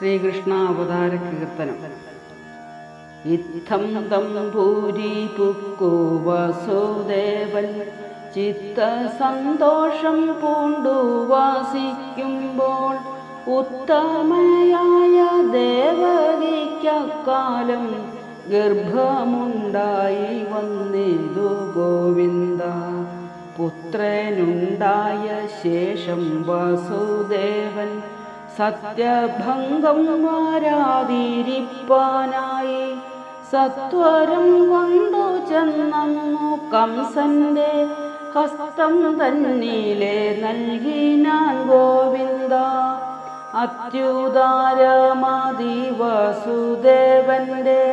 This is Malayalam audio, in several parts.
ശ്രീകൃഷ്ണ അവതാര കീർത്തനം. ഇത്തം തംഭൂരി പുക്കു വസുദേവൻ ചിത്ത സന്തോഷം പൂണ്ടു വാസിക്കുമ്പോൾ ഉത്തമയായ ദേവകിക്കാലം ഗർഭമുണ്ടായി വന്നിതു ഗോവിന്ദ. പുത്രനുണ്ടായ ശേഷം വസുദേവൻ സത്യഭംഗം വരാതിരിപ്പാനായി സത്വരം കൊണ്ടു ചെന്നു കംസന്റെ ഹസ്തം തന്നിലെ നൽകിനാൻ ഗോവിന്ദ. അത്യുദാരമതി വസുദേവന്റെ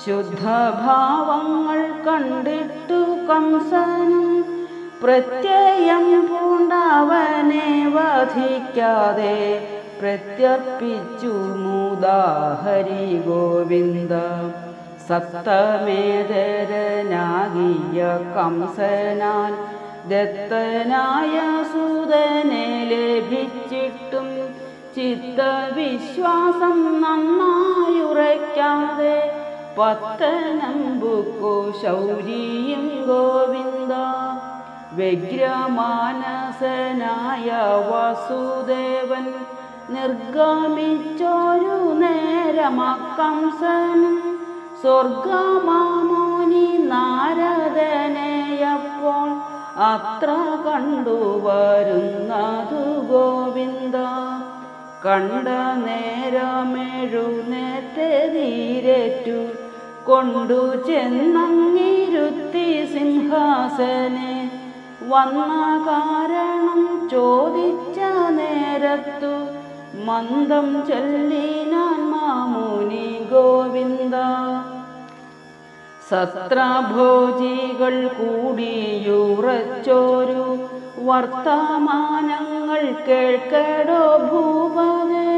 ശുദ്ധഭാവങ്ങൾ കണ്ടിട്ടു കംസനും പ്രത്യയം പൂണ്ടവനെ വധിക്കാതെ പ്രത്യർപ്പിച്ചു മുദാഹരി ഗോവിന്ദ. സത്തമേതരനാകിയ കംസനാൽ ദത്തനായ സുതനെ ലഭിച്ചിട്ടും ചിത്തവിശ്വാസം നന്നായുറയ്ക്കാതെ പത്തനംബുക്കു ശൗരിയും ഗോവിന്ദ. വ്യഗ്രമാനസനായ വസുദേവൻ നിർഗമിച്ചൊരു നേരമക്കംസനും സ്വർഗമാമുനി നാരദനെയപ്പോൾ അത്ര കണ്ടുവരുന്നതു ഗോവിന്ദ. കണ്ട നേരമെഴുന്നേറ്റു കൊണ്ടു ചെന്നങ്ങിരുത്തി സിംഹാസനെ. വന്ന കാരണം ചോദിച്ച നേരത്തു മന്ദം ചൊല്ലിനാൻ മാമുനി ഗോവിന്ദ. സത്രഭോജികൾ കൂടിയുറച്ചോരു വർത്തമാനങ്ങൾ കേൾക്കടോ ഭൂപതേ.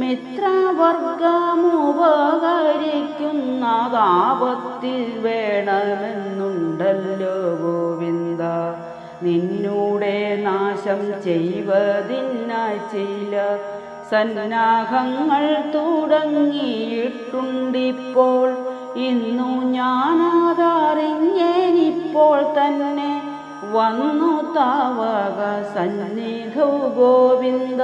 മിത്രവർഗമുപകരിക്കുന്നതാപത്തിൽ വേണമെന്നുണ്ടല്ലോ ഗോവിന്ദ. നിന്നൂടെ നാശം ചെയ്വതിനായി ചില സന്നാഹങ്ങൾ തുടങ്ങിയിട്ടുണ്ടിപ്പോൾ. ഇന്നു ഞാനതറിഞ്ഞേനിപ്പോൾ തന്നെ വന്നു താവക സന്നിധൗ ഗോവിന്ദ.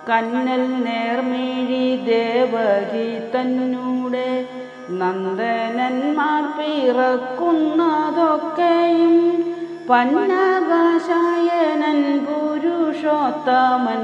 കന്നൽ നേർമിഴി ദേവകി തന്നൂടെ നന്ദനന്മാർ പിറക്കുന്നതൊക്കെയും പന്നകശയനൻ പുരുഷോത്തമൻ